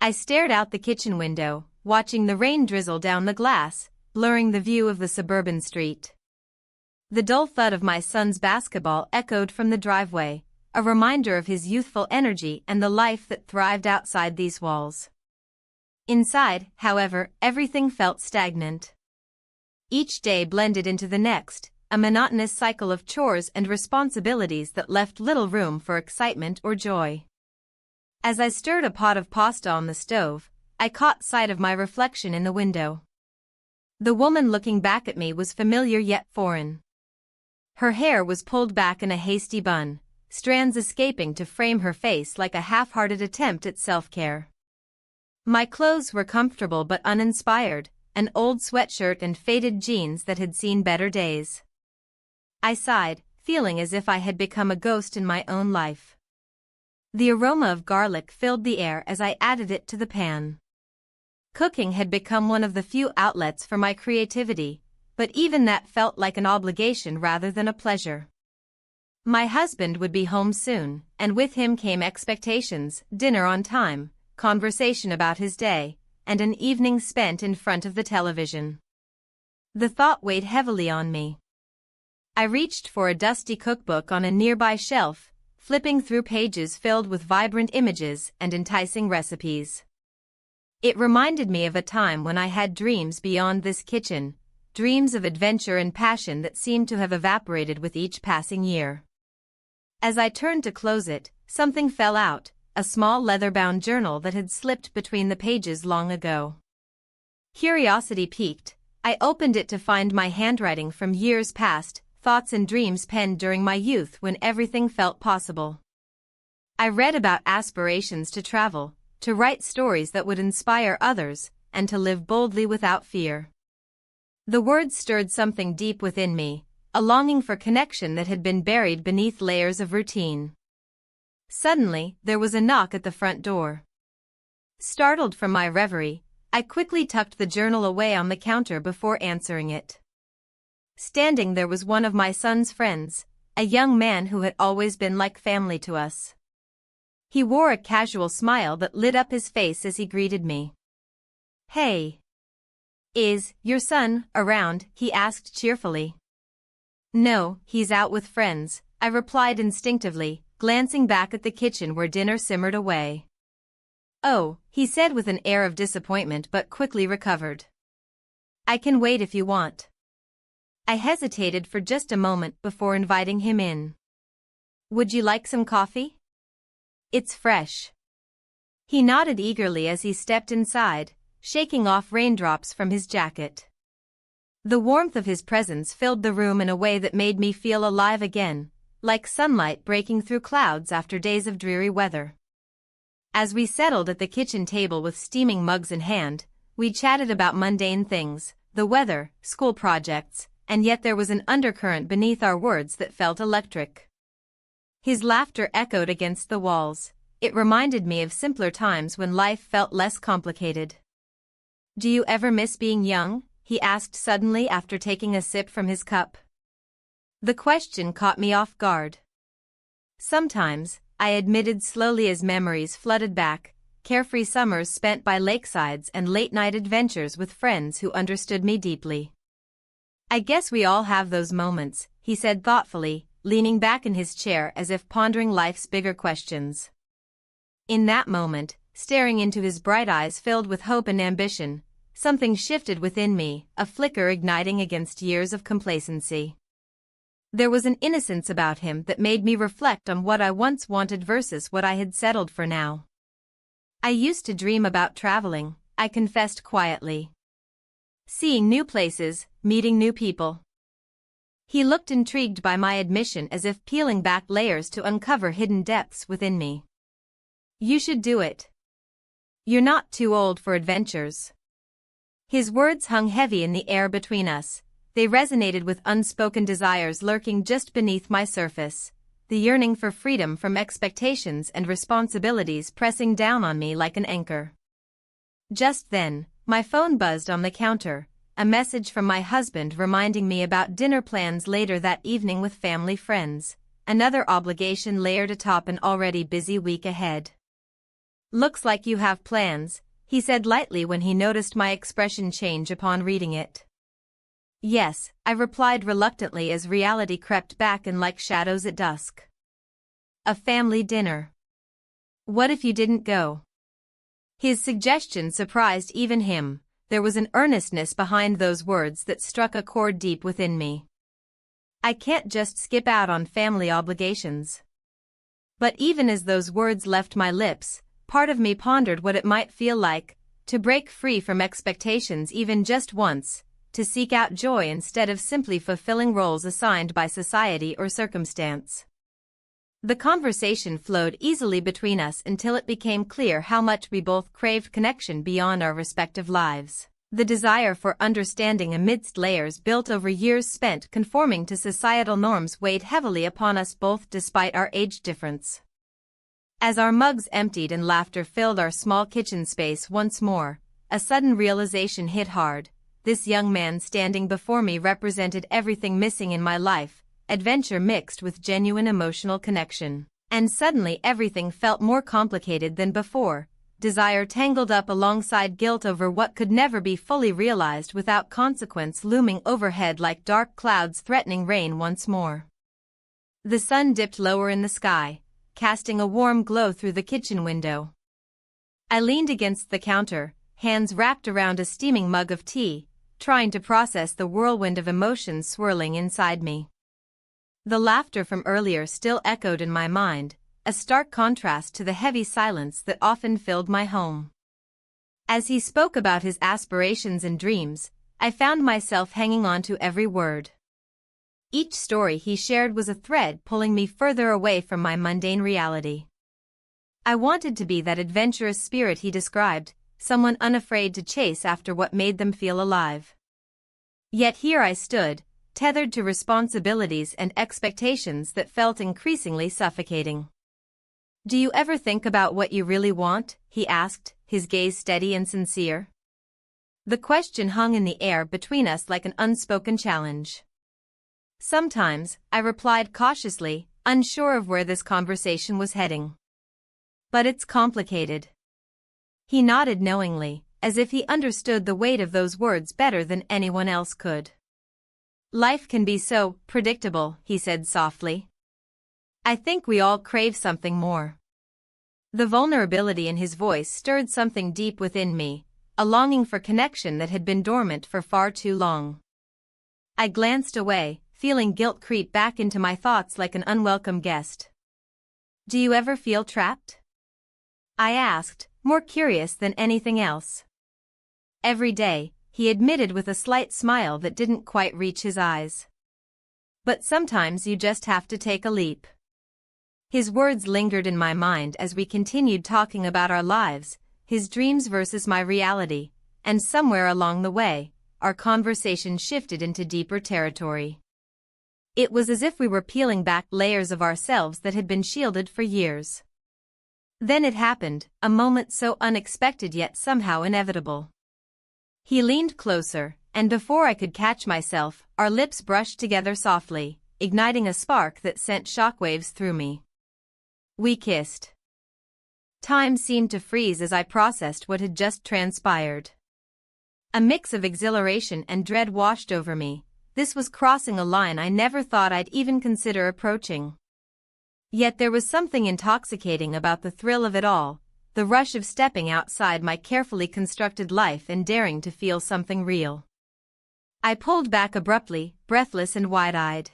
I stared out the kitchen window, watching the rain drizzle down the glass, blurring the view of the suburban street. The dull thud of my son's basketball echoed from the driveway, a reminder of his youthful energy and the life that thrived outside these walls. Inside, however, everything felt stagnant. Each day blended into the next, a monotonous cycle of chores and responsibilities that left little room for excitement or joy. As I stirred a pot of pasta on the stove, I caught sight of my reflection in the window. The woman looking back at me was familiar yet foreign. Her hair was pulled back in a hasty bun, strands escaping to frame her face like a half-hearted attempt at self-care. My clothes were comfortable but uninspired, an old sweatshirt and faded jeans that had seen better days. I sighed, feeling as if I had become a ghost in my own life. The aroma of garlic filled the air as I added it to the pan. Cooking had become one of the few outlets for my creativity, but even that felt like an obligation rather than a pleasure. My husband would be home soon, and with him came expectations, dinner on time, conversation about his day, and an evening spent in front of the television. The thought weighed heavily on me. I reached for a dusty cookbook on a nearby shelf, flipping through pages filled with vibrant images and enticing recipes. It reminded me of a time when I had dreams beyond this kitchen, dreams of adventure and passion that seemed to have evaporated with each passing year. As I turned to close it, something fell out, a small leather-bound journal that had slipped between the pages long ago. Curiosity piqued, I opened it to find my handwriting from years past, thoughts and dreams penned during my youth when everything felt possible. I read about aspirations to travel, to write stories that would inspire others, and to live boldly without fear. The words stirred something deep within me, a longing for connection that had been buried beneath layers of routine. Suddenly, there was a knock at the front door. Startled from my reverie, I quickly tucked the journal away on the counter before answering it. Standing there was one of my son's friends, a young man who had always been like family to us. He wore a casual smile that lit up his face as he greeted me. "Hey. Is your son around?" he asked cheerfully. "No, he's out with friends," I replied instinctively, glancing back at the kitchen where dinner simmered away. "Oh," he said with an air of disappointment but quickly recovered. "I can wait if you want." I hesitated for just a moment before inviting him in. "Would you like some coffee? It's fresh." He nodded eagerly as he stepped inside, shaking off raindrops from his jacket. The warmth of his presence filled the room in a way that made me feel alive again, like sunlight breaking through clouds after days of dreary weather. As we settled at the kitchen table with steaming mugs in hand, we chatted about mundane things, the weather, school projects, and yet there was an undercurrent beneath our words that felt electric. His laughter echoed against the walls. It reminded me of simpler times when life felt less complicated. "Do you ever miss being young?" he asked suddenly after taking a sip from his cup. The question caught me off guard. "Sometimes," I admitted slowly as memories flooded back, carefree summers spent by lakesides and late-night adventures with friends who understood me deeply. "I guess we all have those moments," he said thoughtfully, leaning back in his chair as if pondering life's bigger questions. In that moment, staring into his bright eyes filled with hope and ambition, something shifted within me, a flicker igniting against years of complacency. There was an innocence about him that made me reflect on what I once wanted versus what I had settled for now. "I used to dream about traveling," I confessed quietly. "Seeing new places, meeting new people." He looked intrigued by my admission as if peeling back layers to uncover hidden depths within me. "You should do it. You're not too old for adventures." His words hung heavy in the air between us. They resonated with unspoken desires lurking just beneath my surface, the yearning for freedom from expectations and responsibilities pressing down on me like an anchor. Just then, my phone buzzed on the counter, a message from my husband reminding me about dinner plans later that evening with family friends, another obligation layered atop an already busy week ahead. Looks like you have plans, he said lightly when he noticed my expression change upon reading it. Yes, I replied reluctantly as reality crept back in like shadows at dusk. A family dinner. What if you didn't go? His suggestion surprised even him. There was an earnestness behind those words that struck a chord deep within me. I can't just skip out on family obligations. But even as those words left my lips, part of me pondered what it might feel like to break free from expectations even just once, to seek out joy instead of simply fulfilling roles assigned by society or circumstance. The conversation flowed easily between us until it became clear how much we both craved connection beyond our respective lives. The desire for understanding amidst layers built over years spent conforming to societal norms weighed heavily upon us both despite our age difference. As our mugs emptied and laughter filled our small kitchen space once more, a sudden realization hit hard. This young man standing before me represented everything missing in my life, adventure mixed with genuine emotional connection. And suddenly everything felt more complicated than before, desire tangled up alongside guilt over what could never be fully realized without consequence looming overhead like dark clouds threatening rain once more. The sun dipped lower in the sky, casting a warm glow through the kitchen window. I leaned against the counter, hands wrapped around a steaming mug of tea, trying to process the whirlwind of emotions swirling inside me. The laughter from earlier still echoed in my mind, a stark contrast to the heavy silence that often filled my home. As he spoke about his aspirations and dreams, I found myself hanging on to every word. Each story he shared was a thread pulling me further away from my mundane reality. I wanted to be that adventurous spirit he described, someone unafraid to chase after what made them feel alive. Yet here I stood, tethered to responsibilities and expectations that felt increasingly suffocating. "Do you ever think about what you really want?" he asked, his gaze steady and sincere. The question hung in the air between us like an unspoken challenge. "Sometimes," I replied cautiously, unsure of where this conversation was heading. "But it's complicated." He nodded knowingly, as if he understood the weight of those words better than anyone else could. "Life can be so predictable," he said softly. "I think we all crave something more." The vulnerability in his voice stirred something deep within me, a longing for connection that had been dormant for far too long. I glanced away, feeling guilt creep back into my thoughts like an unwelcome guest. "Do you ever feel trapped?" I asked, more curious than anything else. "Every day," he admitted with a slight smile that didn't quite reach his eyes. "But sometimes you just have to take a leap." His words lingered in my mind as we continued talking about our lives, his dreams versus my reality, and somewhere along the way, our conversation shifted into deeper territory. It was as if we were peeling back layers of ourselves that had been shielded for years. Then it happened, a moment so unexpected yet somehow inevitable. He leaned closer, and before I could catch myself, our lips brushed together softly, igniting a spark that sent shockwaves through me. We kissed. Time seemed to freeze as I processed what had just transpired. A mix of exhilaration and dread washed over me. This was crossing a line I never thought I'd even consider approaching. Yet there was something intoxicating about the thrill of it all, the rush of stepping outside my carefully constructed life and daring to feel something real. I pulled back abruptly, breathless and wide-eyed.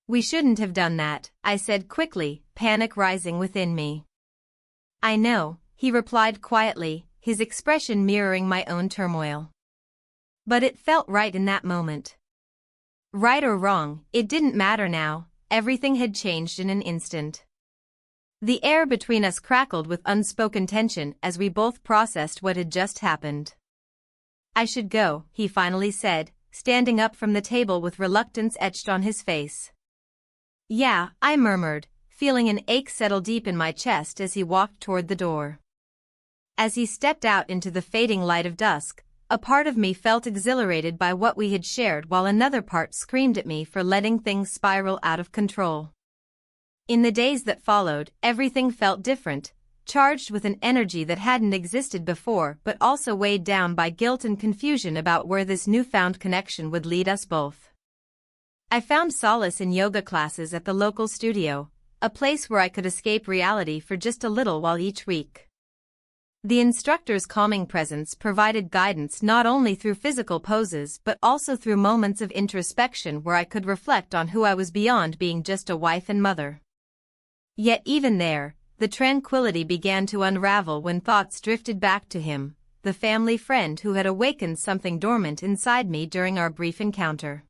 "We shouldn't have done that," I said quickly, panic rising within me. "I know," he replied quietly, his expression mirroring my own turmoil. "But it felt right in that moment." Right or wrong, it didn't matter now, everything had changed in an instant. The air between us crackled with unspoken tension as we both processed what had just happened. "I should go," he finally said, standing up from the table with reluctance etched on his face. "Yeah," I murmured, feeling an ache settle deep in my chest as he walked toward the door. As he stepped out into the fading light of dusk, a part of me felt exhilarated by what we had shared while another part screamed at me for letting things spiral out of control. In the days that followed, everything felt different, charged with an energy that hadn't existed before but also weighed down by guilt and confusion about where this newfound connection would lead us both. I found solace in yoga classes at the local studio, a place where I could escape reality for just a little while each week. The instructor's calming presence provided guidance not only through physical poses but also through moments of introspection where I could reflect on who I was beyond being just a wife and mother. Yet even there, the tranquility began to unravel when thoughts drifted back to him, the family friend who had awakened something dormant inside me during our brief encounter.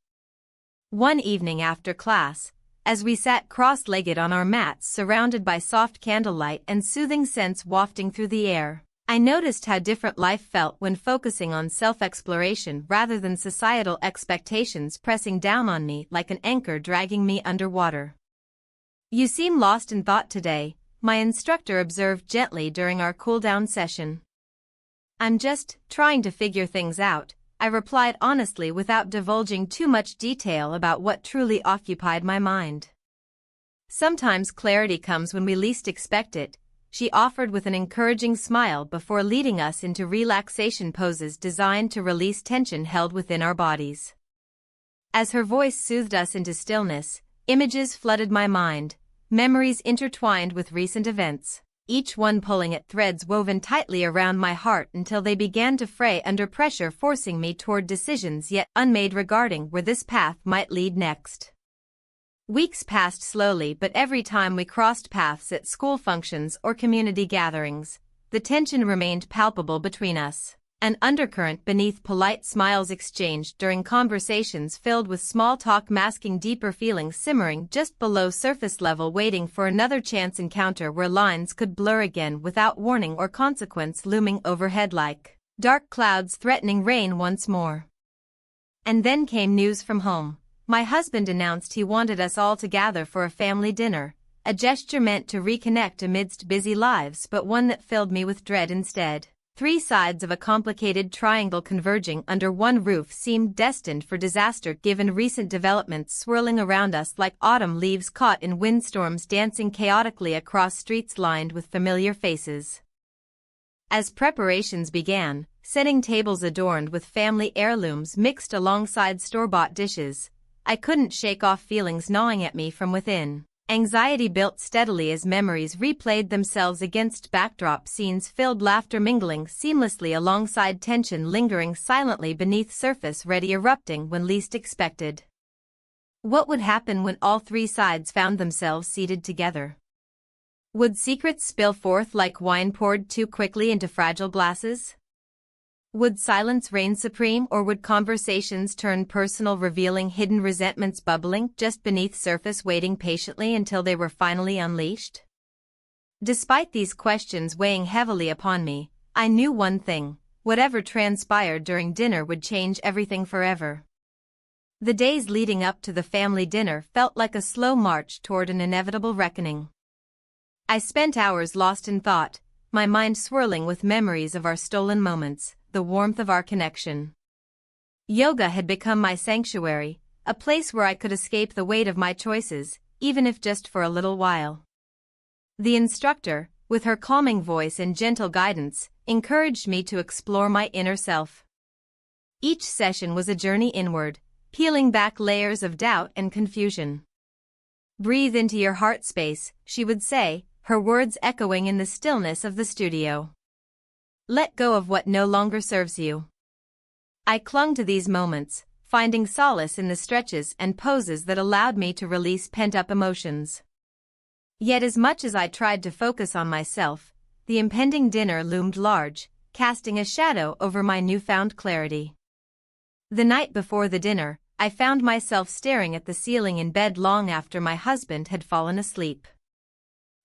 One evening after class, as we sat cross-legged on our mats surrounded by soft candlelight and soothing scents wafting through the air, I noticed how different life felt when focusing on self-exploration rather than societal expectations pressing down on me like an anchor dragging me underwater. "You seem lost in thought today," my instructor observed gently during our cool-down session. "I'm just trying to figure things out," I replied honestly without divulging too much detail about what truly occupied my mind. "Sometimes clarity comes when we least expect it," she offered with an encouraging smile before leading us into relaxation poses designed to release tension held within our bodies. As her voice soothed us into stillness, images flooded my mind, memories intertwined with recent events, each one pulling at threads woven tightly around my heart until they began to fray under pressure, forcing me toward decisions yet unmade regarding where this path might lead next. Weeks passed slowly, but every time we crossed paths at school functions or community gatherings, the tension remained palpable between us, an undercurrent beneath polite smiles exchanged during conversations filled with small talk masking deeper feelings simmering just below surface level, waiting for another chance encounter where lines could blur again without warning or consequence looming overhead like dark clouds threatening rain once more. And then came news from home. My husband announced he wanted us all to gather for a family dinner, a gesture meant to reconnect amidst busy lives but one that filled me with dread instead. 3 sides of a complicated triangle converging under one roof seemed destined for disaster given recent developments swirling around us like autumn leaves caught in windstorms, dancing chaotically across streets lined with familiar faces. As preparations began, setting tables adorned with family heirlooms mixed alongside store-bought dishes, I couldn't shake off feelings gnawing at me from within. Anxiety built steadily as memories replayed themselves against backdrop scenes filled, laughter mingling seamlessly alongside tension lingering silently beneath surface, ready erupting when least expected. What would happen when all 3 sides found themselves seated together? Would secrets spill forth like wine poured too quickly into fragile glasses? Would silence reign supreme, or would conversations turn personal, revealing hidden resentments bubbling just beneath surface, waiting patiently until they were finally unleashed? Despite these questions weighing heavily upon me, I knew one thing: whatever transpired during dinner would change everything forever. The days leading up to the family dinner felt like a slow march toward an inevitable reckoning. I spent hours lost in thought, my mind swirling with memories of our stolen moments, the warmth of our connection. Yoga had become my sanctuary, a place where I could escape the weight of my choices, even if just for a little while. The instructor, with her calming voice and gentle guidance, encouraged me to explore my inner self. Each session was a journey inward, peeling back layers of doubt and confusion. "Breathe into your heart space," she would say, her words echoing in the stillness of the studio. "Let go of what no longer serves you." I clung to these moments, finding solace in the stretches and poses that allowed me to release pent-up emotions. Yet as much as I tried to focus on myself, the impending dinner loomed large, casting a shadow over my newfound clarity. The night before the dinner, I found myself staring at the ceiling in bed long after my husband had fallen asleep.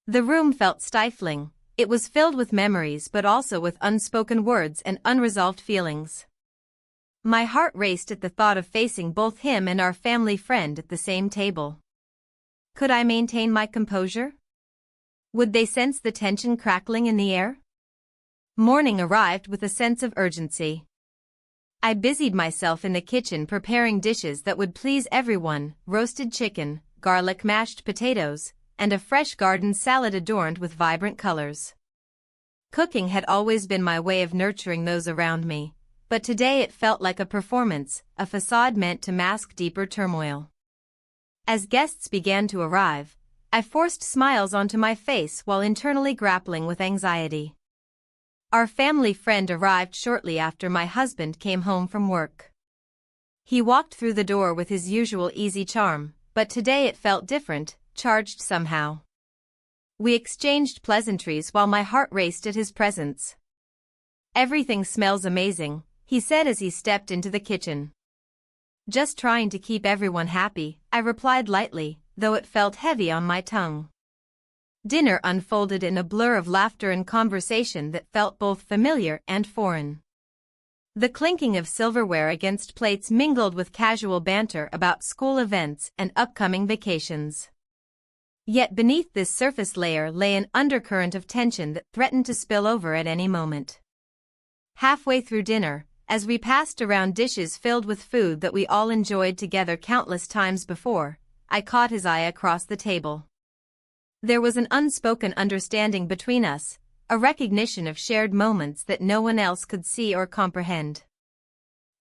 The room felt stifling. It was filled with memories but also with unspoken words and unresolved feelings. My heart raced at the thought of facing both him and our family friend at the same table. Could I maintain my composure? Would they sense the tension crackling in the air? Morning arrived with a sense of urgency. I busied myself in the kitchen preparing dishes that would please everyone: roasted chicken, garlic mashed potatoes, and a fresh garden salad adorned with vibrant colors. Cooking had always been my way of nurturing those around me, but today it felt like a performance, a facade meant to mask deeper turmoil. As guests began to arrive, I forced smiles onto my face while internally grappling with anxiety. Our family friend arrived shortly after my husband came home from work. He walked through the door with his usual easy charm, but today it felt different, charged somehow. We exchanged pleasantries while my heart raced at his presence. "Everything smells amazing," he said as he stepped into the kitchen. "Just trying to keep everyone happy," I replied lightly, though it felt heavy on my tongue. Dinner unfolded in a blur of laughter and conversation that felt both familiar and foreign. The clinking of silverware against plates mingled with casual banter about school events and upcoming vacations. Yet beneath this surface layer lay an undercurrent of tension that threatened to spill over at any moment. Halfway through dinner, as we passed around dishes filled with food that we all enjoyed together countless times before, I caught his eye across the table. There was an unspoken understanding between us, a recognition of shared moments that no one else could see or comprehend.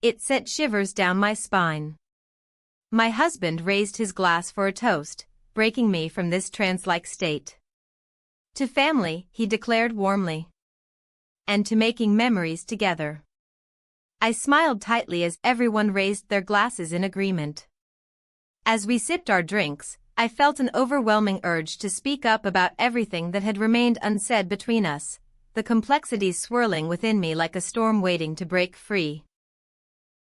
It sent shivers down my spine. My husband raised his glass for a toast, breaking me from this trance-like state. "To family," he declared warmly. "And to making memories together." I smiled tightly as everyone raised their glasses in agreement. As we sipped our drinks, I felt an overwhelming urge to speak up about everything that had remained unsaid between us, the complexities swirling within me like a storm waiting to break free.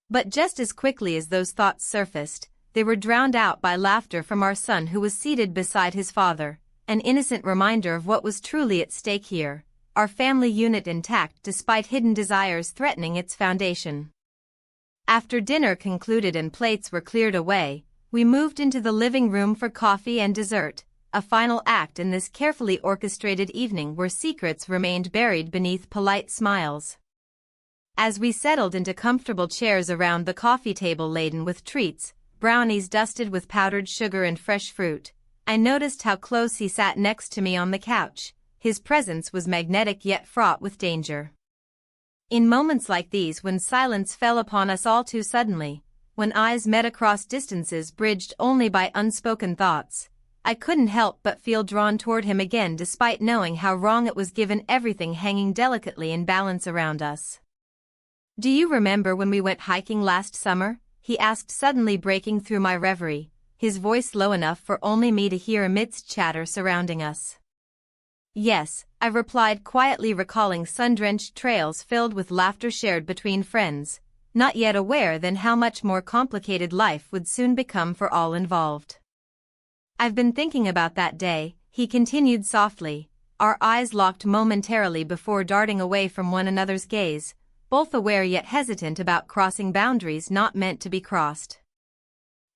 But just as quickly as those thoughts surfaced, they were drowned out by laughter from our son who was seated beside his father, an innocent reminder of what was truly at stake here, our family unit intact despite hidden desires threatening its foundation. After dinner concluded and plates were cleared away, we moved into the living room for coffee and dessert, a final act in this carefully orchestrated evening where secrets remained buried beneath polite smiles. As we settled into comfortable chairs around the coffee table laden with treats, brownies dusted with powdered sugar and fresh fruit, I noticed how close he sat next to me on the couch. His presence was magnetic yet fraught with danger. In moments like these when silence fell upon us all too suddenly, when eyes met across distances bridged only by unspoken thoughts, I couldn't help but feel drawn toward him again despite knowing how wrong it was given everything hanging delicately in balance around us. "Do you remember when we went hiking last summer?" he asked, suddenly breaking through my reverie, his voice low enough for only me to hear amidst chatter surrounding us. "Yes," I replied, quietly recalling sun-drenched trails filled with laughter shared between friends, not yet aware then how much more complicated life would soon become for all involved. "I've been thinking about that day," he continued softly, our eyes locked momentarily before darting away from one another's gaze, both aware yet hesitant about crossing boundaries not meant to be crossed.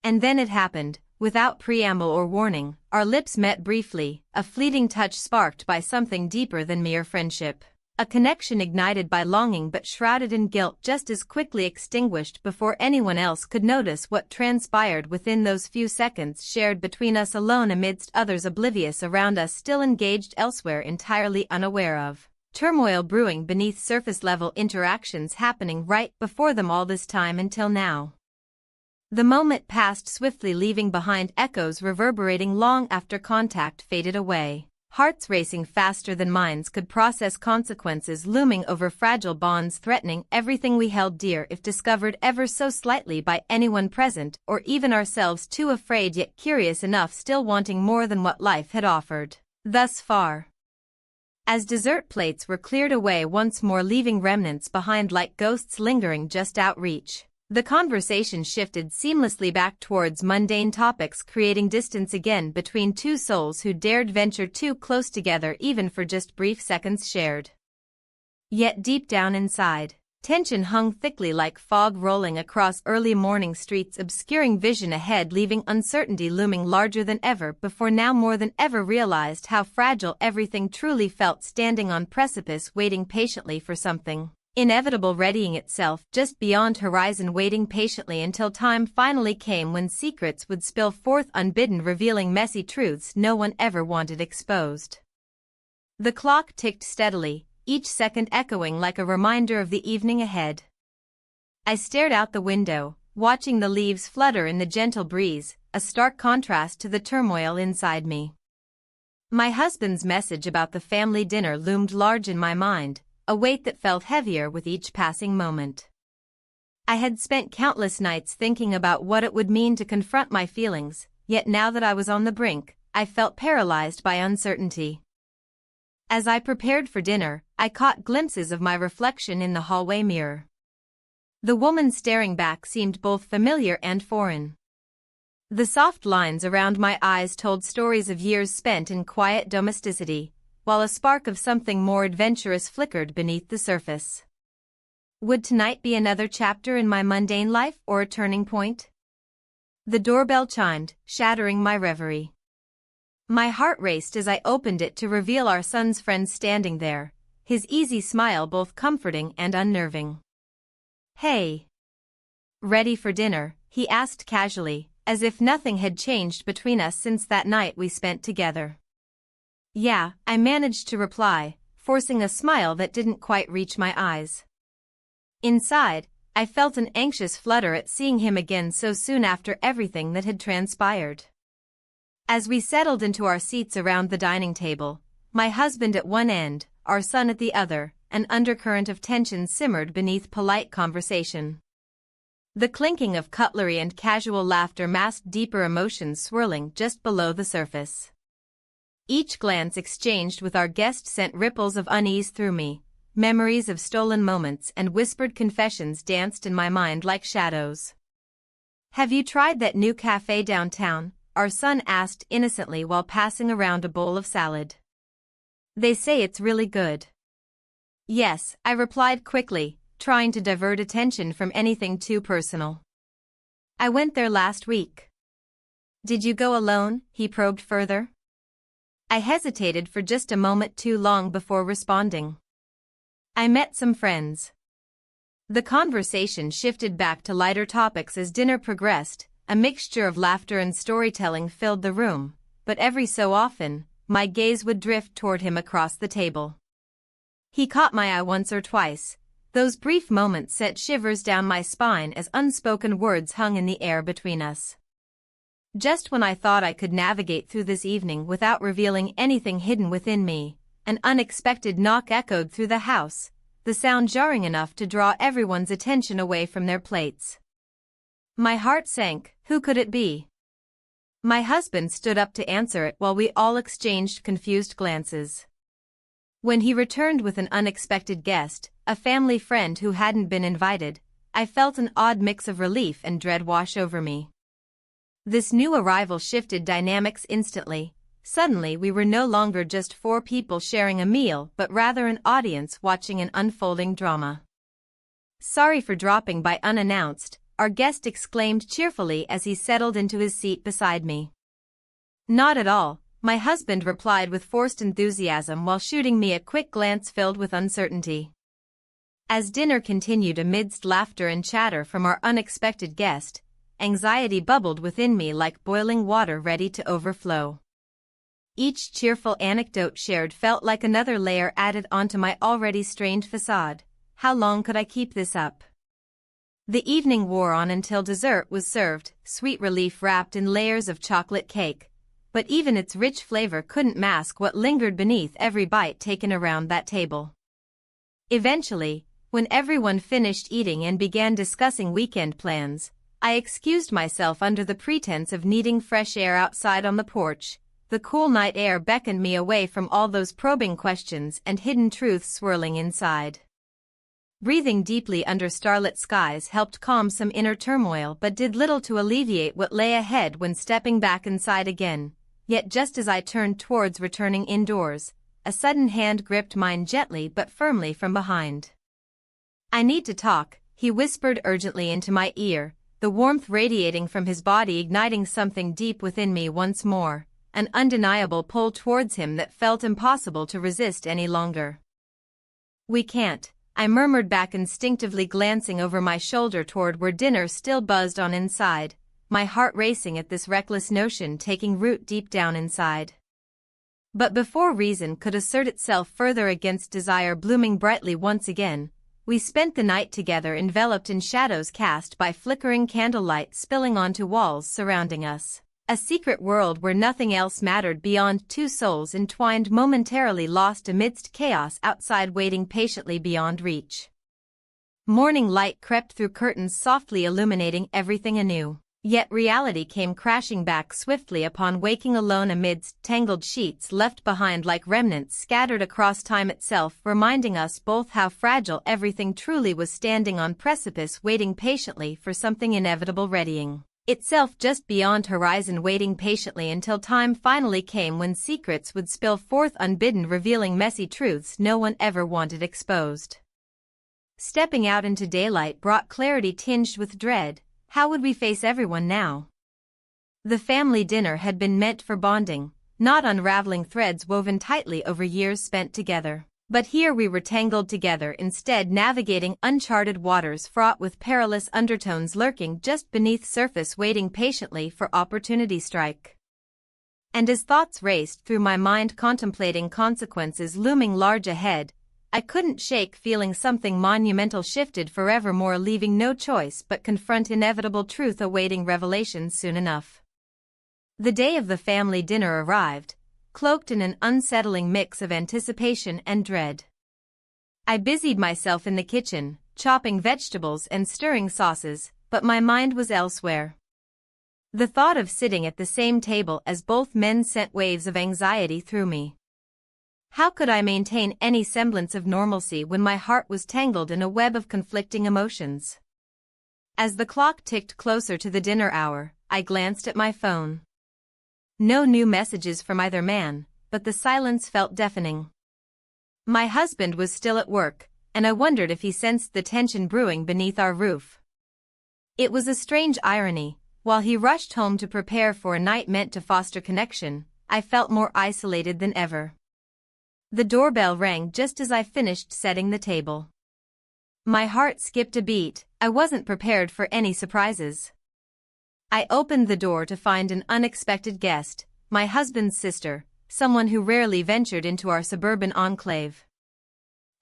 And then it happened, without preamble or warning, our lips met briefly, a fleeting touch sparked by something deeper than mere friendship. A connection ignited by longing but shrouded in guilt just as quickly extinguished before anyone else could notice what transpired within those few seconds shared between us alone amidst others oblivious around us still engaged elsewhere entirely unaware of. Turmoil brewing beneath surface-level interactions happening right before them all this time until now. The moment passed swiftly, leaving behind echoes reverberating long after contact faded away. Hearts racing faster than minds could process, consequences looming over fragile bonds threatening everything we held dear if discovered ever so slightly by anyone present or even ourselves, too afraid yet curious enough, still wanting more than what life had offered thus far. As dessert plates were cleared away once more, leaving remnants behind like ghosts lingering just out reach, the conversation shifted seamlessly back towards mundane topics, creating distance again between two souls who dared venture too close together even for just brief seconds shared. Yet deep down inside, tension hung thickly like fog rolling across early morning streets, obscuring vision ahead, leaving uncertainty looming larger than ever before. Now more than ever realized how fragile everything truly felt, standing on precipice, waiting patiently for something inevitable, readying itself just beyond horizon, waiting patiently until time finally came when secrets would spill forth unbidden, revealing messy truths no one ever wanted exposed. The clock ticked steadily, each second echoing like a reminder of the evening ahead. I stared out the window, watching the leaves flutter in the gentle breeze, a stark contrast to the turmoil inside me. My husband's message about the family dinner loomed large in my mind, a weight that felt heavier with each passing moment. I had spent countless nights thinking about what it would mean to confront my feelings, yet now that I was on the brink, I felt paralyzed by uncertainty. As I prepared for dinner, I caught glimpses of my reflection in the hallway mirror. The woman staring back seemed both familiar and foreign. The soft lines around my eyes told stories of years spent in quiet domesticity, while a spark of something more adventurous flickered beneath the surface. Would tonight be another chapter in my mundane life or a turning point? The doorbell chimed, shattering my reverie. My heart raced as I opened it to reveal our son's friend standing there, his easy smile both comforting and unnerving. "Hey. Ready for dinner?" he asked casually, as if nothing had changed between us since that night we spent together. "Yeah," I managed to reply, forcing a smile that didn't quite reach my eyes. Inside, I felt an anxious flutter at seeing him again so soon after everything that had transpired. As we settled into our seats around the dining table, my husband at one end, our son at the other, an undercurrent of tension simmered beneath polite conversation. The clinking of cutlery and casual laughter masked deeper emotions swirling just below the surface. Each glance exchanged with our guest sent ripples of unease through me. Memories of stolen moments and whispered confessions danced in my mind like shadows. "Have you tried that new cafe downtown?" our son asked innocently while passing around a bowl of salad. "They say it's really good." "Yes," I replied quickly, trying to divert attention from anything too personal. "I went there last week." "Did you go alone?" he probed further. I hesitated for just a moment too long before responding. "I met some friends." The conversation shifted back to lighter topics as dinner progressed. A mixture of laughter and storytelling filled the room, but every so often, my gaze would drift toward him across the table. He caught my eye once or twice. Those brief moments sent shivers down my spine as unspoken words hung in the air between us. Just when I thought I could navigate through this evening without revealing anything hidden within me, an unexpected knock echoed through the house, the sound jarring enough to draw everyone's attention away from their plates. My heart sank. Who could it be? My husband stood up to answer it while we all exchanged confused glances. When he returned with an unexpected guest, a family friend who hadn't been invited, I felt an odd mix of relief and dread wash over me. This new arrival shifted dynamics instantly. Suddenly we were no longer just four people sharing a meal but rather an audience watching an unfolding drama. "Sorry for dropping by unannounced," our guest exclaimed cheerfully as he settled into his seat beside me. "Not at all," my husband replied with forced enthusiasm while shooting me a quick glance filled with uncertainty. As dinner continued amidst laughter and chatter from our unexpected guest, anxiety bubbled within me like boiling water ready to overflow. Each cheerful anecdote shared felt like another layer added onto my already strained facade. How long could I keep this up? The evening wore on until dessert was served, sweet relief wrapped in layers of chocolate cake, but even its rich flavor couldn't mask what lingered beneath every bite taken around that table. Eventually, when everyone finished eating and began discussing weekend plans, I excused myself under the pretense of needing fresh air outside on the porch. The cool night air beckoned me away from all those probing questions and hidden truths swirling inside. Breathing deeply under starlit skies helped calm some inner turmoil but did little to alleviate what lay ahead when stepping back inside again. Yet just as I turned towards returning indoors, a sudden hand gripped mine gently but firmly from behind. "I need to talk," he whispered urgently into my ear, the warmth radiating from his body igniting something deep within me once more, an undeniable pull towards him that felt impossible to resist any longer. "We can't," I murmured back instinctively glancing over my shoulder toward where dinner still buzzed on inside, my heart racing at this reckless notion taking root deep down inside. But before reason could assert itself further against desire blooming brightly once again, we spent the night together enveloped in shadows cast by flickering candlelight spilling onto walls surrounding us. A secret world where nothing else mattered beyond two souls entwined momentarily lost amidst chaos outside waiting patiently beyond reach. Morning light crept through curtains softly illuminating everything anew. Yet reality came crashing back swiftly upon waking alone amidst tangled sheets left behind like remnants scattered across time itself, reminding us both how fragile everything truly was, standing on precipice waiting patiently for something inevitable, readying itself just beyond horizon, waiting patiently until time finally came when secrets would spill forth unbidden, revealing messy truths no one ever wanted exposed. Stepping out into daylight brought clarity tinged with dread. How would we face everyone now? The family dinner had been meant for bonding, not unraveling threads woven tightly over years spent together. But here we were tangled together instead, navigating uncharted waters fraught with perilous undertones lurking just beneath surface, waiting patiently for opportunity strike. And as thoughts raced through my mind contemplating consequences looming large ahead, I couldn't shake feeling something monumental shifted forevermore, leaving no choice but confront inevitable truth awaiting revelation soon enough. The day of the family dinner arrived, cloaked in an unsettling mix of anticipation and dread. I busied myself in the kitchen, chopping vegetables and stirring sauces, but my mind was elsewhere. The thought of sitting at the same table as both men sent waves of anxiety through me. How could I maintain any semblance of normalcy when my heart was tangled in a web of conflicting emotions? As the clock ticked closer to the dinner hour, I glanced at my phone. No new messages from either man, but the silence felt deafening. My husband was still at work, and I wondered if he sensed the tension brewing beneath our roof. It was a strange irony. While he rushed home to prepare for a night meant to foster connection, I felt more isolated than ever. The doorbell rang just as I finished setting the table. My heart skipped a beat. I wasn't prepared for any surprises. I opened the door to find an unexpected guest, my husband's sister, someone who rarely ventured into our suburban enclave.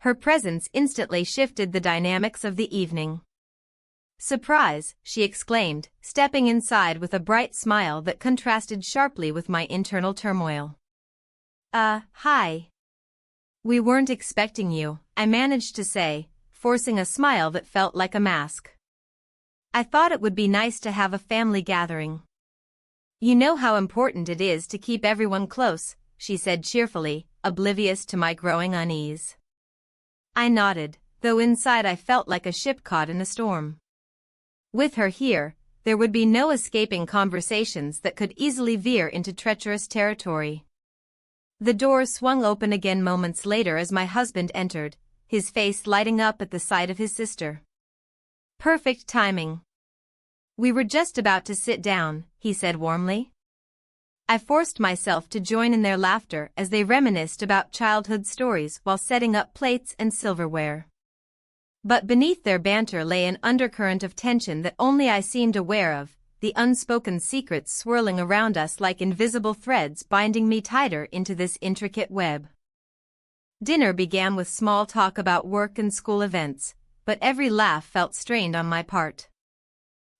Her presence instantly shifted the dynamics of the evening. "Surprise," she exclaimed, stepping inside with a bright smile that contrasted sharply with my internal turmoil. Hi. "We weren't expecting you," I managed to say, forcing a smile that felt like a mask. "I thought it would be nice to have a family gathering." "You know how important it is to keep everyone close," she said cheerfully, oblivious to my growing unease. I nodded, though inside I felt like a ship caught in a storm. With her here, there would be no escaping conversations that could easily veer into treacherous territory. The door swung open again moments later as my husband entered, his face lighting up at the sight of his sister. "Perfect timing. We were just about to sit down," he said warmly. I forced myself to join in their laughter as they reminisced about childhood stories while setting up plates and silverware. But beneath their banter lay an undercurrent of tension that only I seemed aware of, the unspoken secrets swirling around us like invisible threads binding me tighter into this intricate web. Dinner began with small talk about work and school events, but every laugh felt strained on my part.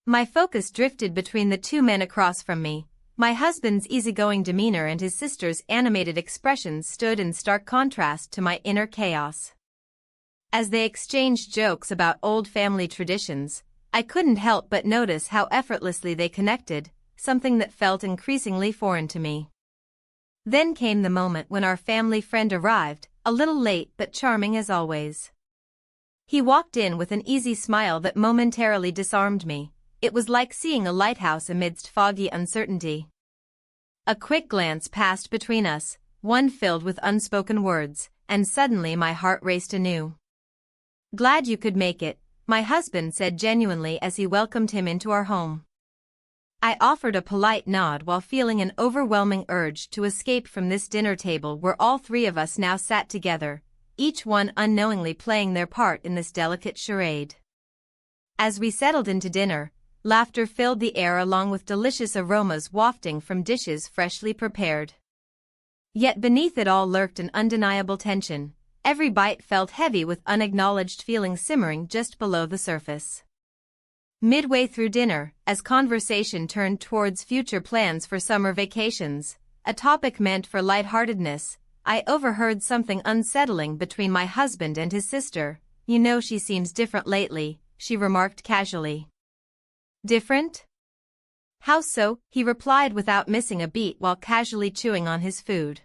My focus drifted between the two men across from me. My husband's easygoing demeanor and his sister's animated expressions stood in stark contrast to my inner chaos. As they exchanged jokes about old family traditions, I couldn't help but notice how effortlessly they connected, something that felt increasingly foreign to me. Then came the moment when our family friend arrived, a little late but charming as always. He walked in with an easy smile that momentarily disarmed me. It was like seeing a lighthouse amidst foggy uncertainty. A quick glance passed between us, one filled with unspoken words, and suddenly my heart raced anew. "Glad you could make it," my husband said genuinely as he welcomed him into our home. I offered a polite nod while feeling an overwhelming urge to escape from this dinner table where all three of us now sat together, each one unknowingly playing their part in this delicate charade. As we settled into dinner, laughter filled the air along with delicious aromas wafting from dishes freshly prepared. Yet beneath it all lurked an undeniable tension. Every bite felt heavy with unacknowledged feelings simmering just below the surface. Midway through dinner, as conversation turned towards future plans for summer vacations, a topic meant for lightheartedness, I overheard something unsettling between my husband and his sister. "You know, she seems different lately," she remarked casually. "Different? How so?" he replied without missing a beat while casually chewing on his food.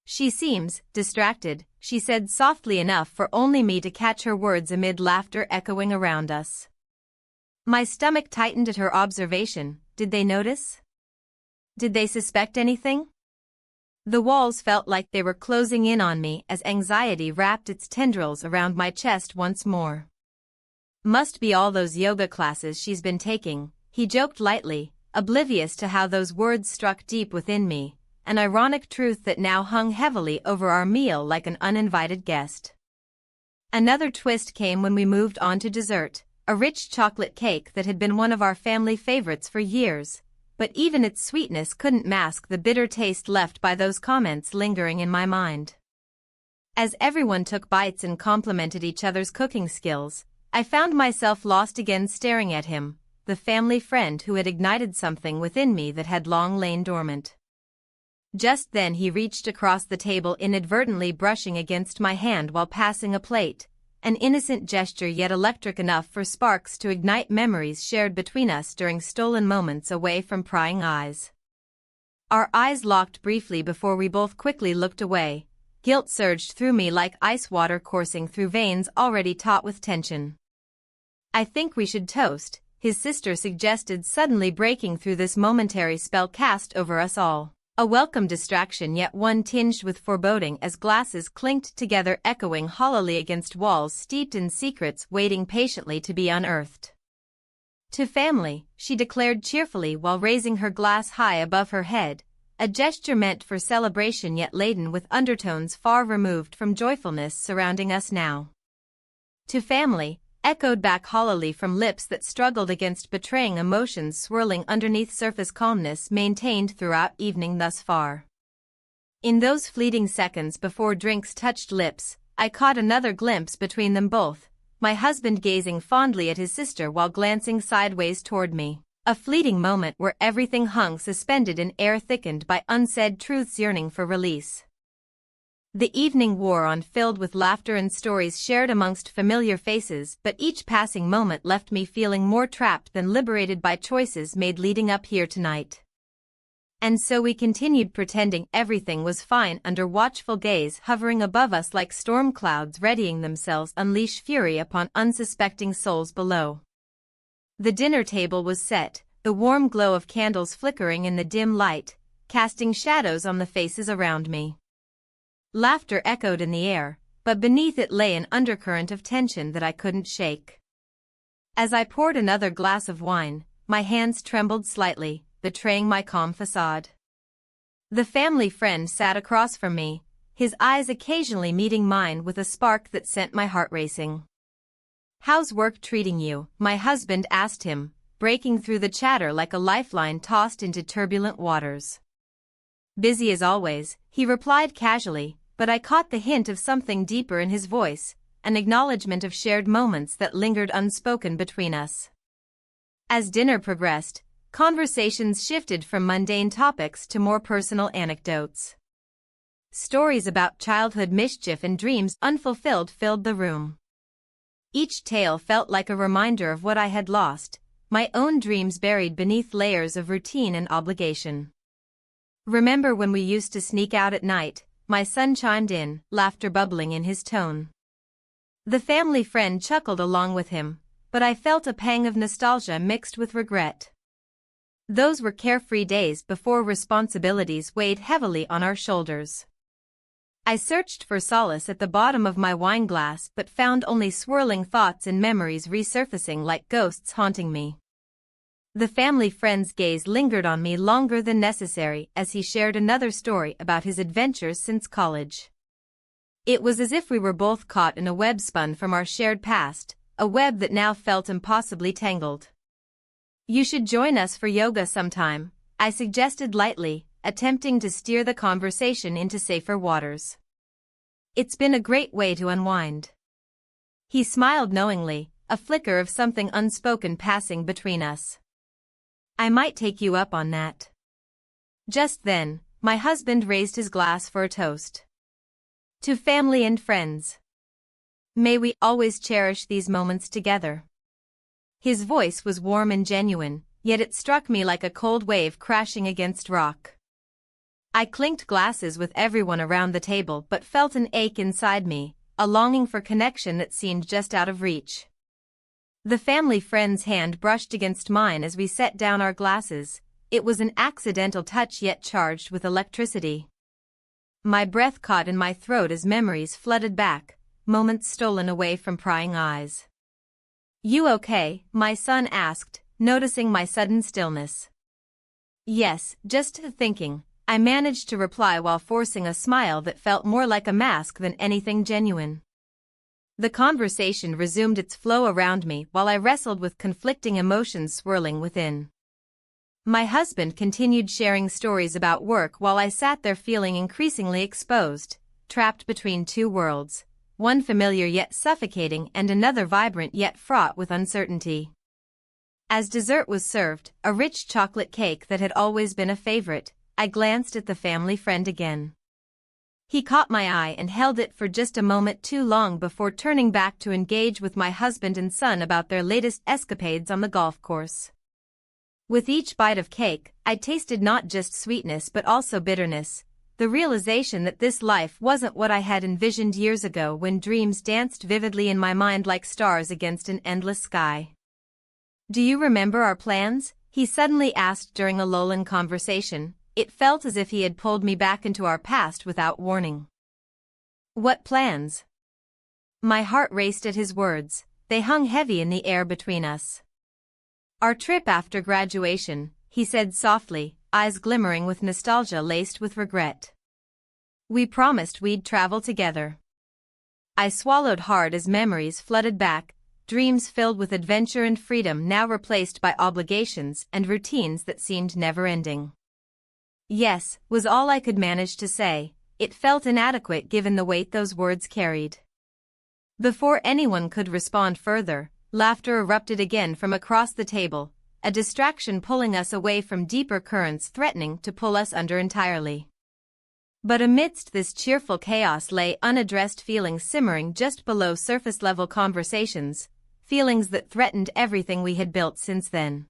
"She seems distracted," she said softly enough for only me to catch her words amid laughter echoing around us. My stomach tightened at her observation. Did they notice? Did they suspect anything? The walls felt like they were closing in on me as anxiety wrapped its tendrils around my chest once more. "Must be all those yoga classes she's been taking," he joked lightly, oblivious to how those words struck deep within me, an ironic truth that now hung heavily over our meal like an uninvited guest. Another twist came when we moved on to dessert, a rich chocolate cake that had been one of our family favorites for years, but even its sweetness couldn't mask the bitter taste left by those comments lingering in my mind. As everyone took bites and complimented each other's cooking skills, I found myself lost again staring at him, the family friend who had ignited something within me that had long lain dormant. Just then he reached across the table, inadvertently brushing against my hand while passing a plate, an innocent gesture yet electric enough for sparks to ignite memories shared between us during stolen moments away from prying eyes. Our eyes locked briefly before we both quickly looked away. Guilt surged through me like ice water coursing through veins already taut with tension. "I think we should toast," his sister suggested, suddenly breaking through this momentary spell cast over us all. A welcome distraction, yet one tinged with foreboding as glasses clinked together, echoing hollowly against walls steeped in secrets waiting patiently to be unearthed. "To family," she declared cheerfully while raising her glass high above her head, a gesture meant for celebration yet laden with undertones far removed from joyfulness surrounding us now. "To family," echoed back hollowly from lips that struggled against betraying emotions swirling underneath surface calmness maintained throughout evening thus far. In those fleeting seconds before drinks touched lips, I caught another glimpse between them both, my husband gazing fondly at his sister while glancing sideways toward me. A fleeting moment where everything hung suspended in air, thickened by unsaid truths yearning for release. The evening wore on, filled with laughter and stories shared amongst familiar faces, but each passing moment left me feeling more trapped than liberated by choices made leading up here tonight. And so we continued pretending everything was fine under watchful gaze hovering above us like storm clouds readying themselves unleash fury upon unsuspecting souls below. The dinner table was set, the warm glow of candles flickering in the dim light, casting shadows on the faces around me. Laughter echoed in the air, but beneath it lay an undercurrent of tension that I couldn't shake. As I poured another glass of wine, my hands trembled slightly, betraying my calm facade. The family friend sat across from me, his eyes occasionally meeting mine with a spark that sent my heart racing. "How's work treating you?" my husband asked him, breaking through the chatter like a lifeline tossed into turbulent waters. "Busy as always," he replied casually, but I caught the hint of something deeper in his voice, an acknowledgement of shared moments that lingered unspoken between us. As dinner progressed, conversations shifted from mundane topics to more personal anecdotes. Stories about childhood mischief and dreams unfulfilled filled the room. Each tale felt like a reminder of what I had lost, my own dreams buried beneath layers of routine and obligation. "Remember when we used to sneak out at night?" my son chimed in, laughter bubbling in his tone. The family friend chuckled along with him, but I felt a pang of nostalgia mixed with regret. Those were carefree days before responsibilities weighed heavily on our shoulders. I searched for solace at the bottom of my wine glass but found only swirling thoughts and memories resurfacing like ghosts haunting me. The family friend's gaze lingered on me longer than necessary as he shared another story about his adventures since college. It was as if we were both caught in a web spun from our shared past, a web that now felt impossibly tangled. "You should join us for yoga sometime," I suggested lightly, attempting to steer the conversation into safer waters. "It's been a great way to unwind." He smiled knowingly, a flicker of something unspoken passing between us. "I might take you up on that." Just then, my husband raised his glass for a toast. "To family and friends. May we always cherish these moments together." His voice was warm and genuine, yet it struck me like a cold wave crashing against rock. I clinked glasses with everyone around the table but felt an ache inside me, a longing for connection that seemed just out of reach. The family friend's hand brushed against mine as we set down our glasses. It was an accidental touch yet charged with electricity. My breath caught in my throat as memories flooded back, moments stolen away from prying eyes. "You okay?" my son asked, noticing my sudden stillness. "Yes, just thinking," I managed to reply while forcing a smile that felt more like a mask than anything genuine. The conversation resumed its flow around me while I wrestled with conflicting emotions swirling within. My husband continued sharing stories about work while I sat there feeling increasingly exposed, trapped between two worlds, one familiar yet suffocating and another vibrant yet fraught with uncertainty. As dessert was served, a rich chocolate cake that had always been a favorite, I glanced at the family friend again. He caught my eye and held it for just a moment too long before turning back to engage with my husband and son about their latest escapades on the golf course. With each bite of cake, I tasted not just sweetness but also bitterness, the realization that this life wasn't what I had envisioned years ago when dreams danced vividly in my mind like stars against an endless sky. "Do you remember our plans?" he suddenly asked during a lull in conversation. It felt as if he had pulled me back into our past without warning. "What plans?" My heart raced at his words, they hung heavy in the air between us. "Our trip after graduation," he said softly, eyes glimmering with nostalgia laced with regret. "We promised we'd travel together." I swallowed hard as memories flooded back, dreams filled with adventure and freedom now replaced by obligations and routines that seemed never-ending. "Yes," was all I could manage to say. It felt inadequate given the weight those words carried. Before anyone could respond further, laughter erupted again from across the table, a distraction pulling us away from deeper currents threatening to pull us under entirely. But amidst this cheerful chaos lay unaddressed feelings simmering just below surface-level conversations, feelings that threatened everything we had built since then.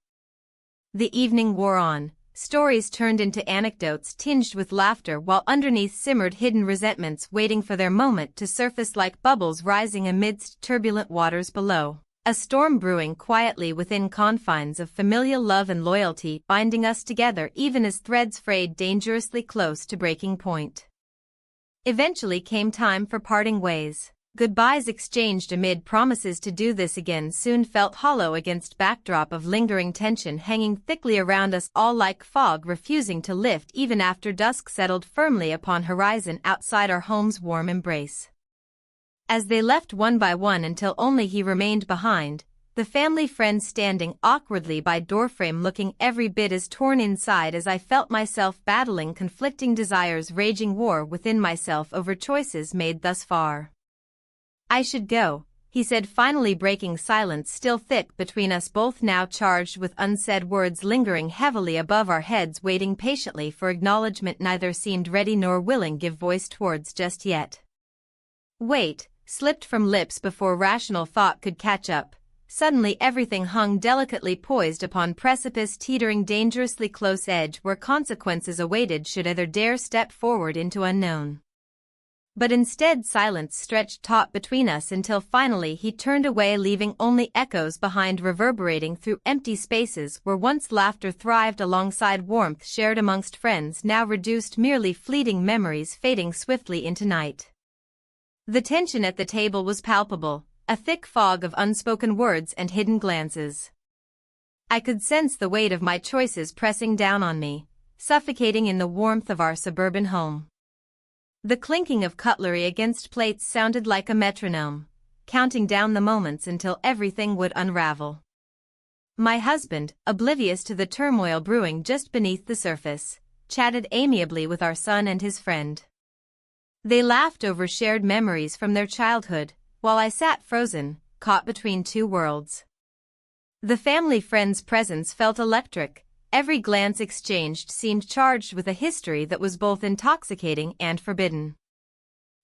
The evening wore on. Stories turned into anecdotes tinged with laughter while underneath simmered hidden resentments waiting for their moment to surface like bubbles rising amidst turbulent waters below. A storm brewing quietly within confines of familial love and loyalty binding us together even as threads frayed dangerously close to breaking point. Eventually came time for parting ways. Goodbyes exchanged amid promises to do this again soon felt hollow against backdrop of lingering tension hanging thickly around us all like fog refusing to lift even after dusk settled firmly upon horizon outside our home's warm embrace. As they left one by one until only he remained behind, the family friend standing awkwardly by doorframe looking every bit as torn inside as I felt myself battling conflicting desires raging war within myself over choices made thus far. "I should go," he said finally breaking silence still thick between us both now charged with unsaid words lingering heavily above our heads waiting patiently for acknowledgement neither seemed ready nor willing give voice towards just yet. "Wait," slipped from lips before rational thought could catch up. Suddenly everything hung delicately poised upon precipice teetering dangerously close edge where consequences awaited should either dare step forward into unknown. But instead silence stretched taut between us until finally he turned away leaving only echoes behind reverberating through empty spaces where once laughter thrived alongside warmth shared amongst friends now reduced merely fleeting memories fading swiftly into night. The tension at the table was palpable, a thick fog of unspoken words and hidden glances. I could sense the weight of my choices pressing down on me, suffocating in the warmth of our suburban home. The clinking of cutlery against plates sounded like a metronome, counting down the moments until everything would unravel. My husband, oblivious to the turmoil brewing just beneath the surface, chatted amiably with our son and his friend. They laughed over shared memories from their childhood, while I sat frozen, caught between two worlds. The family friend's presence felt electric. Every glance exchanged seemed charged with a history that was both intoxicating and forbidden.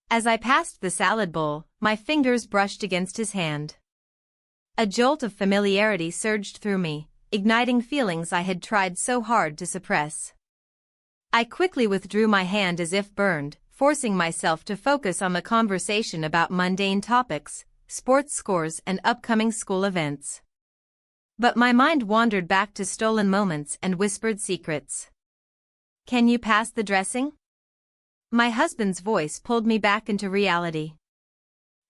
As I passed the salad bowl, my fingers brushed against his hand. A jolt of familiarity surged through me, igniting feelings I had tried so hard to suppress. I quickly withdrew my hand as if burned, forcing myself to focus on the conversation about mundane topics, sports scores and upcoming school events. But my mind wandered back to stolen moments and whispered secrets. "Can you pass the dressing?" My husband's voice pulled me back into reality.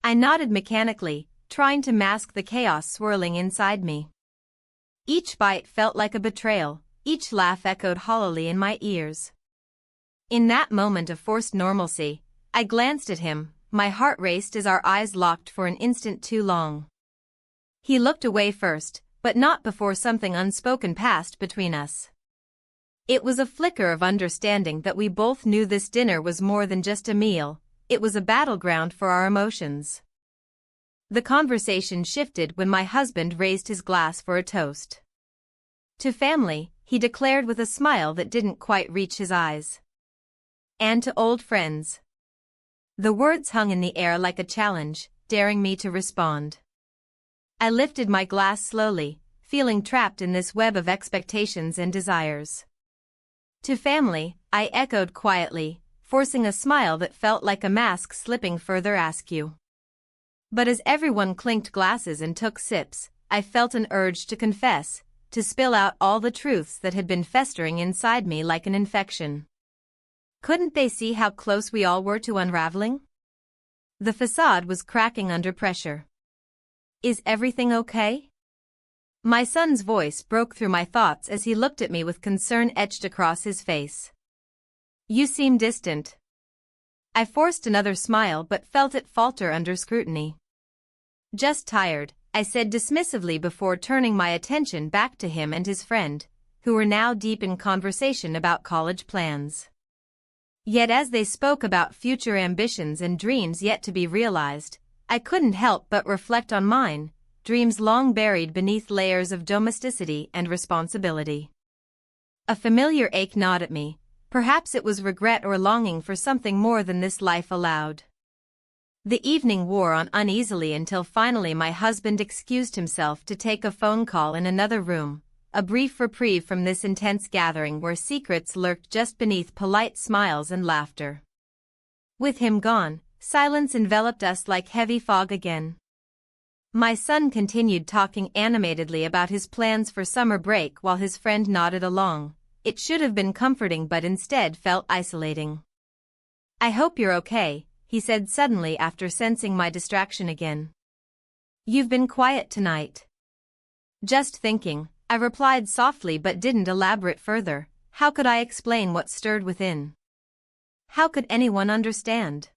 I nodded mechanically, trying to mask the chaos swirling inside me. Each bite felt like a betrayal, each laugh echoed hollowly in my ears. In that moment of forced normalcy, I glanced at him, my heart raced as our eyes locked for an instant too long. He looked away first, but not before something unspoken passed between us. It was a flicker of understanding that we both knew this dinner was more than just a meal, it was a battleground for our emotions. The conversation shifted when my husband raised his glass for a toast. "To family," he declared with a smile that didn't quite reach his eyes. "And to old friends." The words hung in the air like a challenge, daring me to respond. I lifted my glass slowly, feeling trapped in this web of expectations and desires. "To family," I echoed quietly, forcing a smile that felt like a mask slipping further askew. But as everyone clinked glasses and took sips, I felt an urge to confess, to spill out all the truths that had been festering inside me like an infection. Couldn't they see how close we all were to unraveling? The facade was cracking under pressure. "Is everything okay?" My son's voice broke through my thoughts as he looked at me with concern etched across his face. "You seem distant." I forced another smile but felt it falter under scrutiny. "Just tired," I said dismissively before turning my attention back to him and his friend, who were now deep in conversation about college plans. Yet as they spoke about future ambitions and dreams yet to be realized, I couldn't help but reflect on mine, dreams long buried beneath layers of domesticity and responsibility. A familiar ache gnawed at me, perhaps it was regret or longing for something more than this life allowed. The evening wore on uneasily until finally my husband excused himself to take a phone call in another room, a brief reprieve from this intense gathering where secrets lurked just beneath polite smiles and laughter. With him gone, silence enveloped us like heavy fog again. My son continued talking animatedly about his plans for summer break while his friend nodded along. It should have been comforting but instead felt isolating. "I hope you're okay," he said suddenly after sensing my distraction again. "You've been quiet tonight." "Just thinking," I replied softly but didn't elaborate further. How could I explain what stirred within? How could anyone understand?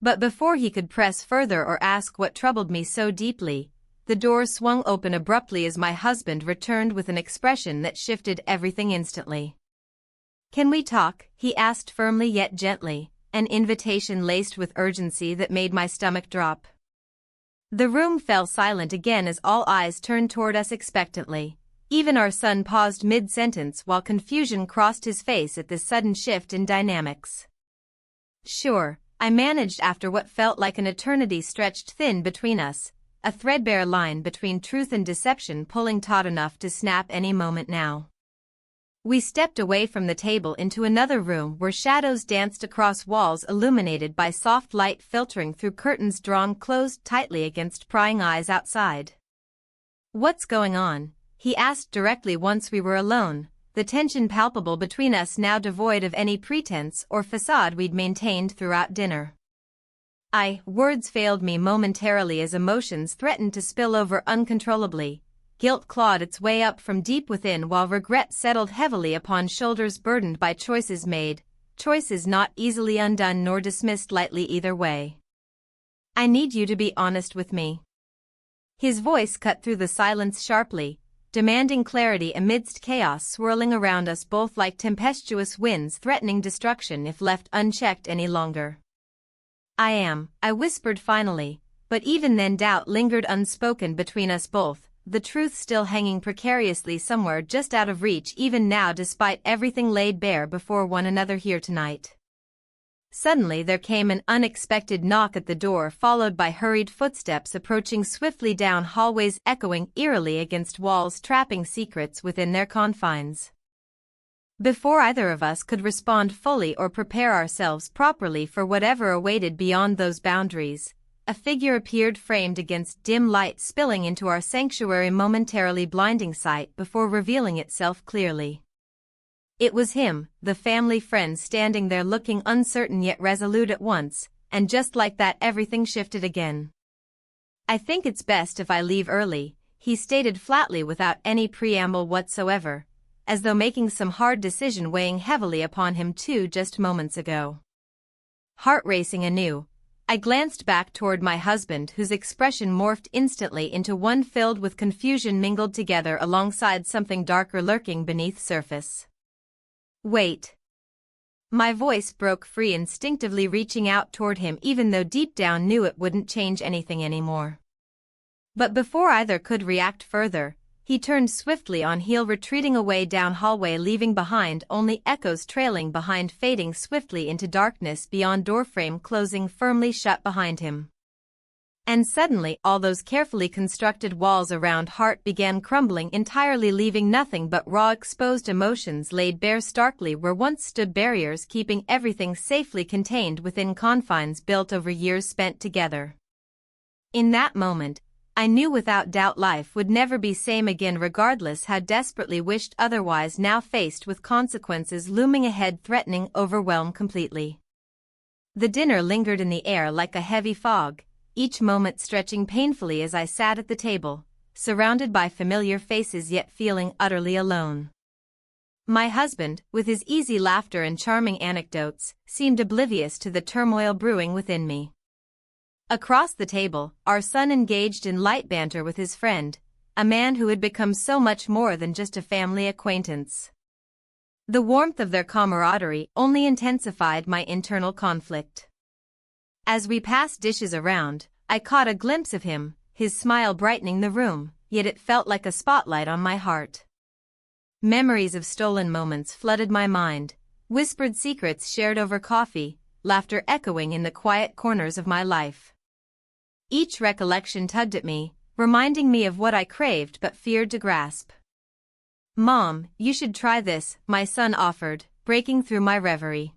But before he could press further or ask what troubled me so deeply, the door swung open abruptly as my husband returned with an expression that shifted everything instantly. "Can we talk?" he asked firmly yet gently, an invitation laced with urgency that made my stomach drop. The room fell silent again as all eyes turned toward us expectantly. Even our son paused mid-sentence while confusion crossed his face at this sudden shift in dynamics. "Sure," I managed after what felt like an eternity stretched thin between us, a threadbare line between truth and deception pulling taut enough to snap any moment now. We stepped away from the table into another room where shadows danced across walls illuminated by soft light filtering through curtains drawn closed tightly against prying eyes outside. "What's going on?" he asked directly once we were alone, the tension palpable between us now devoid of any pretense or facade we'd maintained throughout dinner. Words failed me momentarily as emotions threatened to spill over uncontrollably. Guilt clawed its way up from deep within while regret settled heavily upon shoulders burdened by choices made, choices not easily undone nor dismissed lightly either way. "I need you to be honest with me." His voice cut through the silence sharply, demanding clarity amidst chaos swirling around us both like tempestuous winds threatening destruction if left unchecked any longer. I whispered finally, but even then doubt lingered unspoken between us both, the truth still hanging precariously somewhere just out of reach even now despite everything laid bare before one another here tonight. Suddenly there came an unexpected knock at the door followed by hurried footsteps approaching swiftly down hallways echoing eerily against walls trapping secrets within their confines. Before either of us could respond fully or prepare ourselves properly for whatever awaited beyond those boundaries, a figure appeared framed against dim light spilling into our sanctuary momentarily blinding sight before revealing itself clearly. It was him, the family friend standing there looking uncertain yet resolute at once, and just like that everything shifted again. "I think it's best if I leave early," he stated flatly without any preamble whatsoever, as though making some hard decision weighing heavily upon him too just moments ago. Heart racing anew, I glanced back toward my husband whose expression morphed instantly into one filled with confusion mingled together alongside something darker lurking beneath surface. "Wait." My voice broke free instinctively reaching out toward him even though deep down knew it wouldn't change anything anymore. But before either could react further, he turned swiftly on heel retreating away down hallway leaving behind only echoes trailing behind fading swiftly into darkness beyond doorframe closing firmly shut behind him. And suddenly all those carefully constructed walls around Hart began crumbling entirely leaving nothing but raw exposed emotions laid bare starkly where once stood barriers keeping everything safely contained within confines built over years spent together. In that moment, I knew without doubt life would never be same again regardless how desperately wished otherwise now faced with consequences looming ahead threatening overwhelm completely. The dinner lingered in the air like a heavy fog, each moment stretching painfully as I sat at the table, surrounded by familiar faces yet feeling utterly alone. My husband, with his easy laughter and charming anecdotes, seemed oblivious to the turmoil brewing within me. Across the table, our son engaged in light banter with his friend, a man who had become so much more than just a family acquaintance. The warmth of their camaraderie only intensified my internal conflict. As we passed dishes around, I caught a glimpse of him, his smile brightening the room, yet it felt like a spotlight on my heart. Memories of stolen moments flooded my mind, whispered secrets shared over coffee, laughter echoing in the quiet corners of my life. Each recollection tugged at me, reminding me of what I craved but feared to grasp. "Mom, you should try this," my son offered, breaking through my reverie.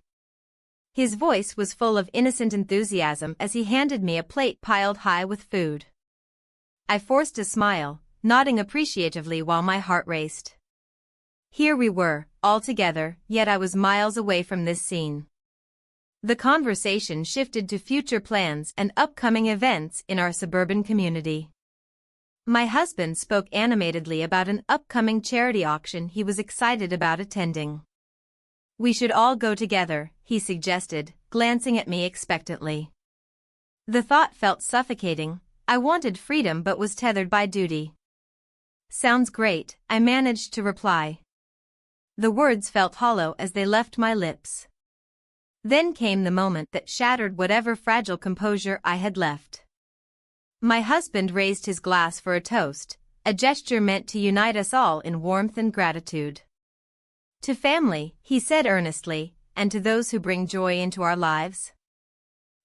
His voice was full of innocent enthusiasm as he handed me a plate piled high with food. I forced a smile, nodding appreciatively while my heart raced. Here we were, all together, yet I was miles away from this scene. The conversation shifted to future plans and upcoming events in our suburban community. My husband spoke animatedly about an upcoming charity auction he was excited about attending. "We should all go together," he suggested, glancing at me expectantly. The thought felt suffocating. I wanted freedom but was tethered by duty. "Sounds great," I managed to reply. The words felt hollow as they left my lips. Then came the moment that shattered whatever fragile composure I had left. My husband raised his glass for a toast, a gesture meant to unite us all in warmth and gratitude. "To family," he said earnestly, "and to those who bring joy into our lives."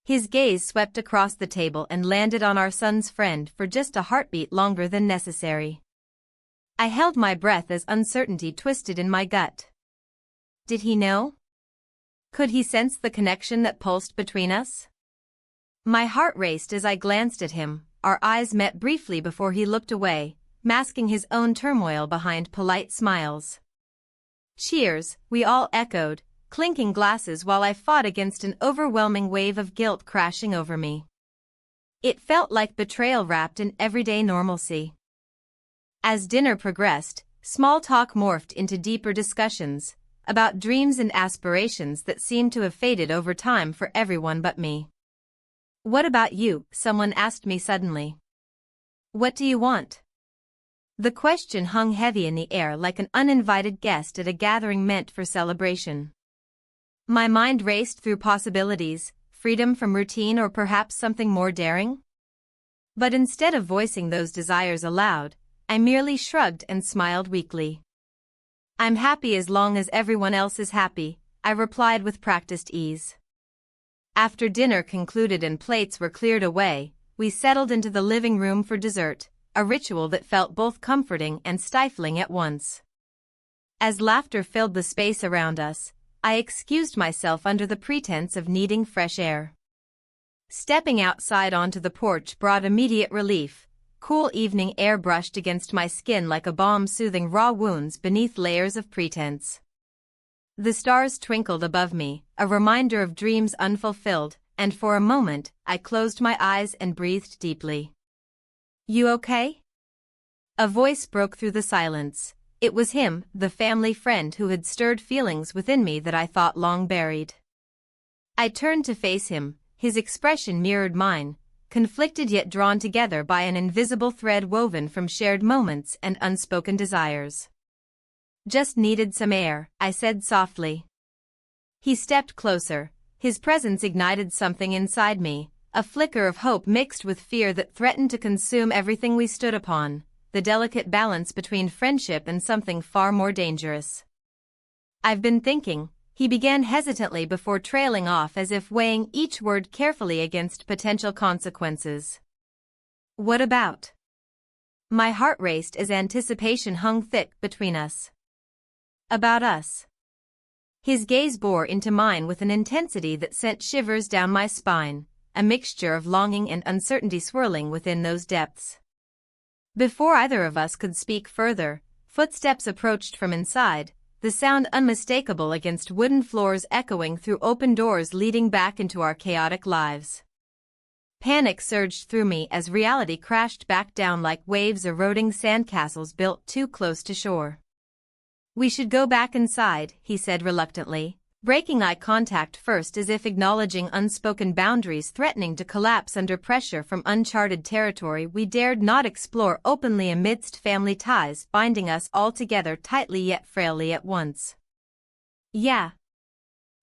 His gaze swept across the table and landed on our son's friend for just a heartbeat longer than necessary. I held my breath as uncertainty twisted in my gut. Did he know? Could he sense the connection that pulsed between us? My heart raced as I glanced at him, our eyes met briefly before he looked away, masking his own turmoil behind polite smiles. "Cheers," we all echoed, clinking glasses while I fought against an overwhelming wave of guilt crashing over me. It felt like betrayal wrapped in everyday normalcy. As dinner progressed, small talk morphed into deeper discussions, about dreams and aspirations that seemed to have faded over time for everyone but me. "What about you?" someone asked me suddenly. "What do you want?" The question hung heavy in the air like an uninvited guest at a gathering meant for celebration. My mind raced through possibilities, freedom from routine or perhaps something more daring. But instead of voicing those desires aloud, I merely shrugged and smiled weakly. "I'm happy as long as everyone else is happy," I replied with practiced ease. After dinner concluded and plates were cleared away, we settled into the living room for dessert, a ritual that felt both comforting and stifling at once. As laughter filled the space around us, I excused myself under the pretense of needing fresh air. Stepping outside onto the porch brought immediate relief. Cool evening air brushed against my skin like a balm soothing raw wounds beneath layers of pretense. The stars twinkled above me, a reminder of dreams unfulfilled, and for a moment, I closed my eyes and breathed deeply. "You okay?" A voice broke through the silence. It was him, the family friend who had stirred feelings within me that I thought long buried. I turned to face him, his expression mirrored mine, conflicted yet drawn together by an invisible thread woven from shared moments and unspoken desires. "Just needed some air," I said softly. He stepped closer, his presence ignited something inside me, a flicker of hope mixed with fear that threatened to consume everything we stood upon, the delicate balance between friendship and something far more dangerous. "I've been thinking," he began hesitantly before trailing off as if weighing each word carefully against potential consequences. "What about?" My heart raced as anticipation hung thick between us. "About us." His gaze bore into mine with an intensity that sent shivers down my spine, a mixture of longing and uncertainty swirling within those depths. Before either of us could speak further, footsteps approached from inside, the sound unmistakable against wooden floors echoing through open doors leading back into our chaotic lives. Panic surged through me as reality crashed back down like waves eroding sandcastles built too close to shore. "We should go back inside," he said reluctantly, breaking eye contact first as if acknowledging unspoken boundaries threatening to collapse under pressure from uncharted territory we dared not explore openly amidst family ties binding us all together tightly yet frailly at once. "Yeah."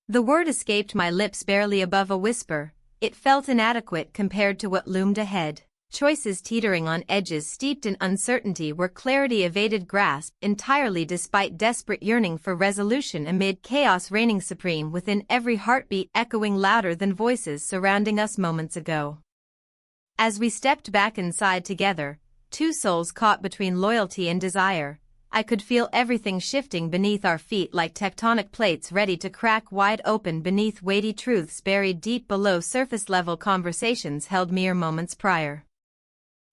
The word escaped my lips barely above a whisper. It felt inadequate compared to what loomed ahead. Choices teetering on edges steeped in uncertainty where clarity evaded grasp entirely despite desperate yearning for resolution amid chaos reigning supreme within every heartbeat echoing louder than voices surrounding us moments ago. As we stepped back inside together, two souls caught between loyalty and desire, I could feel everything shifting beneath our feet like tectonic plates ready to crack wide open beneath weighty truths buried deep below surface-level conversations held mere moments prior.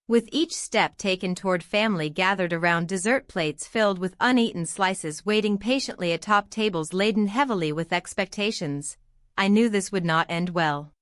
With each step taken toward family gathered around dessert plates filled with uneaten slices waiting patiently atop tables laden heavily with expectations, I knew this would not end well.